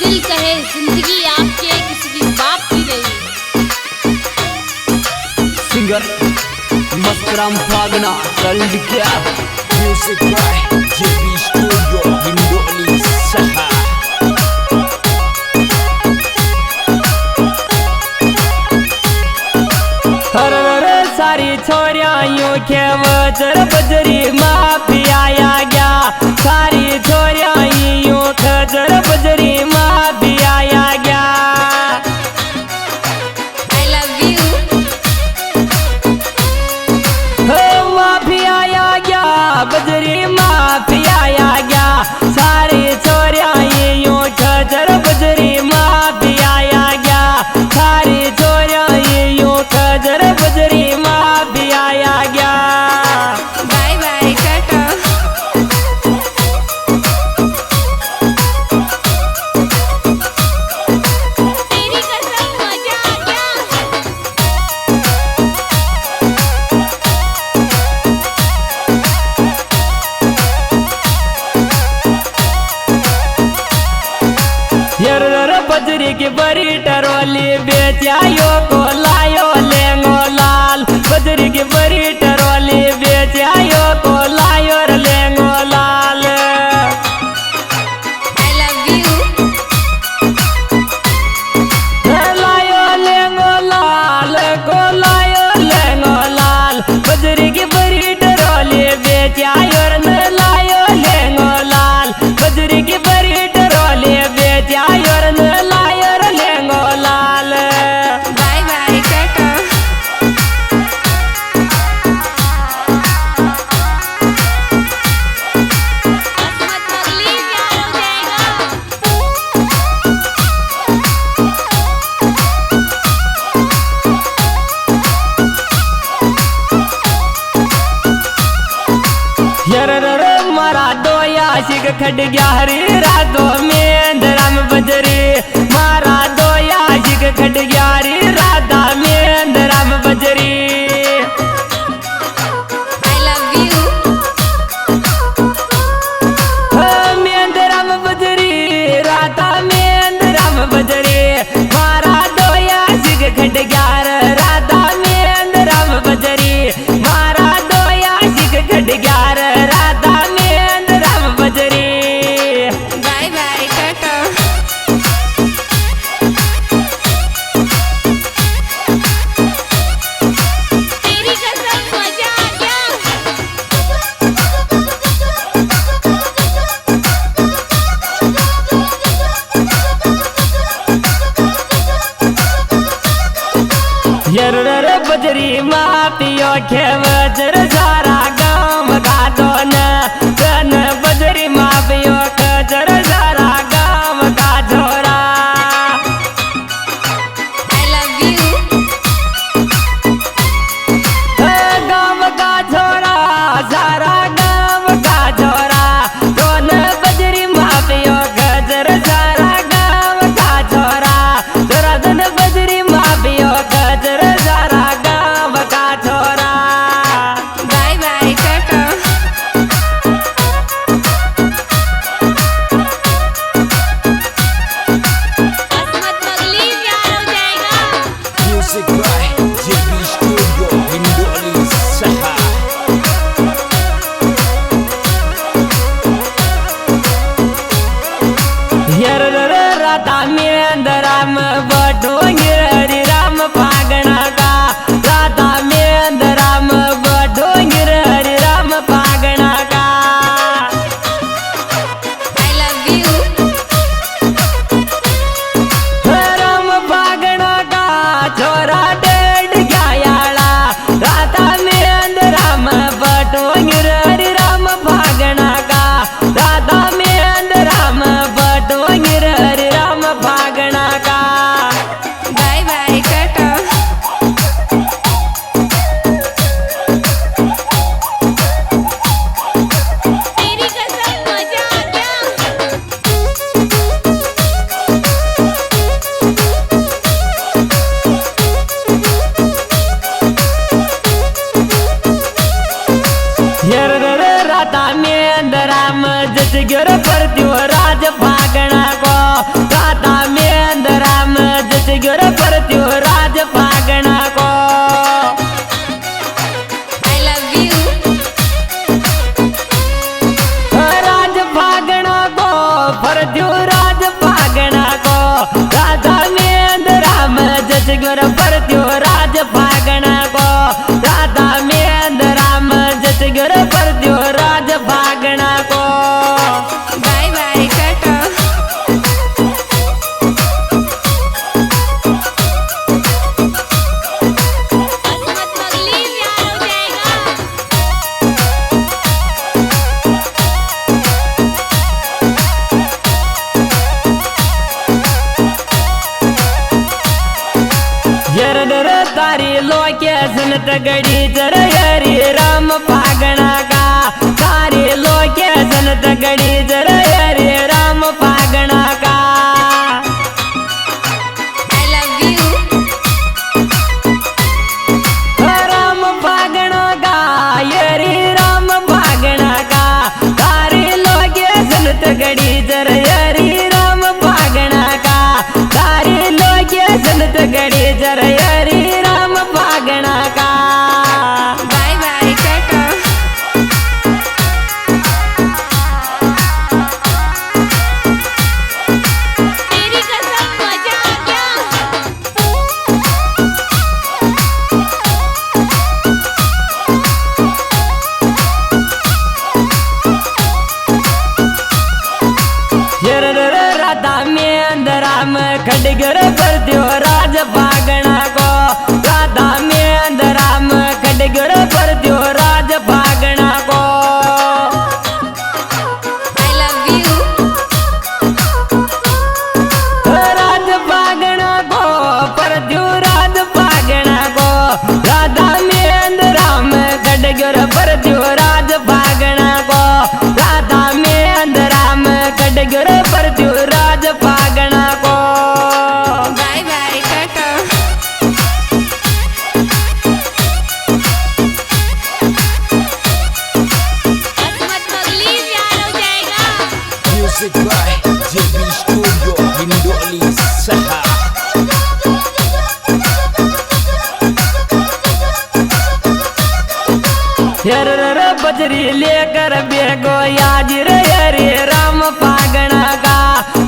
दिल कहे जिंदगी आपके किसी की बाप की नहीं। सिंगर मस्कराम फागना वर्ल्ड क्या म्यूजिक बाय जेबी स्टूडियो हिंदोली सहा। सारी छोरियां यूं के वजर बजरी माफिया आ गया। सारी छोरियां यूं खजर बजरी माफिया आ गया। I love you। माफिया आ गया बजरी माफिया आ गया। सारी छोरियां यूं खजर बजरी माफिया आ गया। सारी छोरियां यूं खजर बजरी माफिया आ गया। Bye bye tata. तेरी कसम मजा आ गया। यार बजरी की बड़ी टरोली बेचायो को लायो लेंगो लाल। बजरी की बड़ी टरोली बेचायो को लायो लेंगो लाल। I love you। लायो लेंगो लाल को लायो लेंगो लाल। बजरी की बड़ी टरोली बेचायो न लायो लेंगो लाल। बजरी की बड़ी टरोली बेचायो न लायो लेंगो लाल। Bye bye tata. किस्मत अगली प्यार हो जाएगा। यार मारा दो याशिक खट गया हरी रातों में धरम बजरी। मारा दो याशिक खट गया हरी राधा में धरम बजरी। I love you। में धरम बजरी राधा में धरम बजरी। मारा दो याशिक खट गया राधा में धरम बजरी। मारा दो याशिक खट गया राधा में धरम बजरी। Bye bye tata. तेरी कसम मजा आ गया। यार बजरी मापियो के वजर सारा गाँव का दोन तन। बजरी मापियो खजर सारा गाँव का छोरा। I love you। गाँव का छोरा सारा गाँव का छोरा। दोन बजरी मापियो खजर सारा गाँव का छोरा। छोरा दोन बजरी मापियो खजर सारा गाँव का छोरा। Bye bye tata. किस्मत अगली प्यार हो जाएगा। म्यूजिक बाय जेबी स्टूडियो हिंदोली सहा। यार राधा में राम बटोंगे हरि राम फागणा का। राधा में राम बटोंगे हरि राम फागणा का। I love you। राम फागणा का छोरा डेढ़ गयाला। राधा में राम बटोंगे हरि राम फागणा का। राधा में राम बटोंगे हरि राम फागणा का। पृथ्वीराज फागणा को राधा में राम जस गुर पृथ्वीराज फागणा को राधा में राम जस गुर पृथ्वीराज फागणा को बाय बाय टाटा मत मगली प्यार हो जाएगा जरदर तारी लोके जनत गड़ी जर हरी राम फागणा का तारी लोके जनत गड़ी जर हरी राम फागणा का आई लव यू राम फागणा का हरी राम फागणा का तारी लोके जनत गड़ी जर हरी राम फागणा का तारी लोके जनत गड़ी जर हरी राम फागणा का बाय बाय टाटा तेरी कसम मजा आ गया जरर राधा में राम खडगर पृथ्वीराज फागणा को राधा में राम खडगर पृथ्वीराज फागणा को आई लव यू राज फागणा को पृथ्वीराज फागणा को राधा में राम खडगर पृथ्वीराज फागणा को राधा में राम खडगर पृथ्वीराज फागणा को बाय बाय टाटा मत मगली प्यार हो जाएगा Music by JB Studio Indoli Saha. हर बजरी लेकर बेगो याजिर हरे राम फागणा का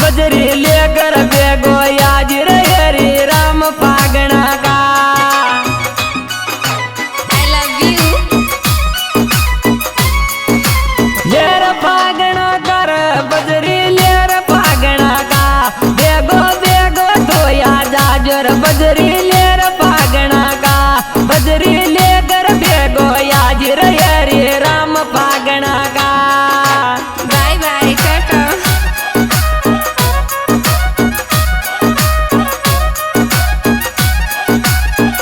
बजरी लेकर बेगो याजिर हरे राम फागणा का आई लव यू लेर फागणा कर बजरी लेर फागणा का बेगो बेगो धोया जाजर बजरी लेर फागणा का बजरी लेकर बेगो याजिर हरे राम फागणा का बाय बाय टाटा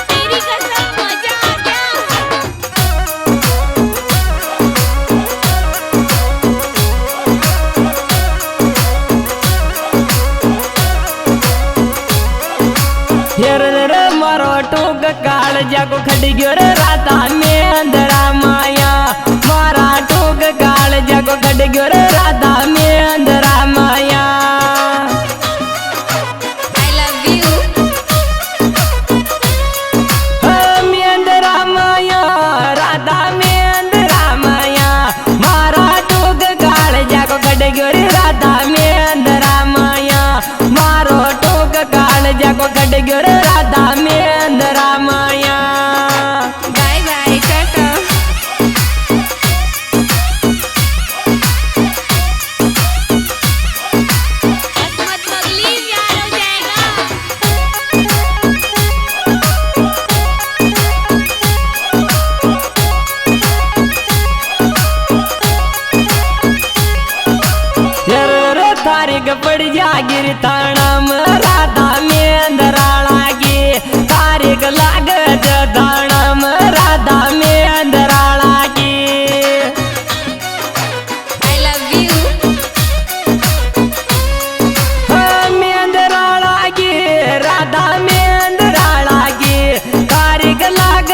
तेरी कसम मजा आ गया हिरर मारो टूक काल जाको खडग्योर राधा में अंधरा माया मारा टूक काल जाको खडग्योर राधा में अंधरा माया आई लव यू में अंधरा माया राधा में अंधरा माया मारा टूक काल जाको खडग्योर राधा में अंधरा माया मारो टूक काल जाको खडग्योर राधा में अंधरा माया बाय बाय टाटा मत मगली प्यार हो जाएगा जर तारीख पड़ जागिर ताणम राधा में अंधराला की तारीख लाग दाणम राधा में अंधराला की आई लव यू में अंधराला की राधा में अंधराला की तारीख लाग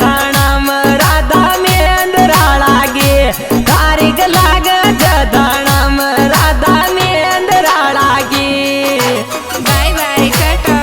दाणम राधा में अंधराला की तारीख लाग दाणम राधा में अंधराला की बाय बाय टाटा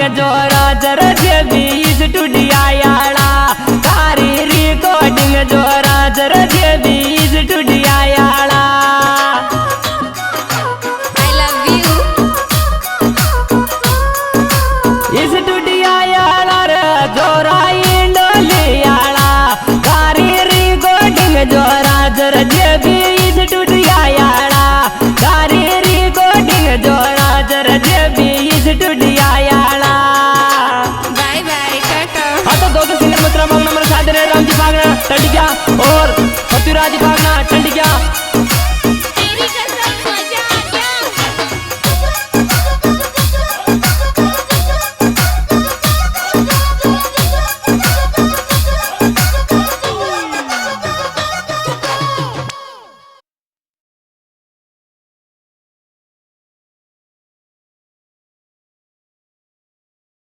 में जोरा जर जे भी स्टूडियो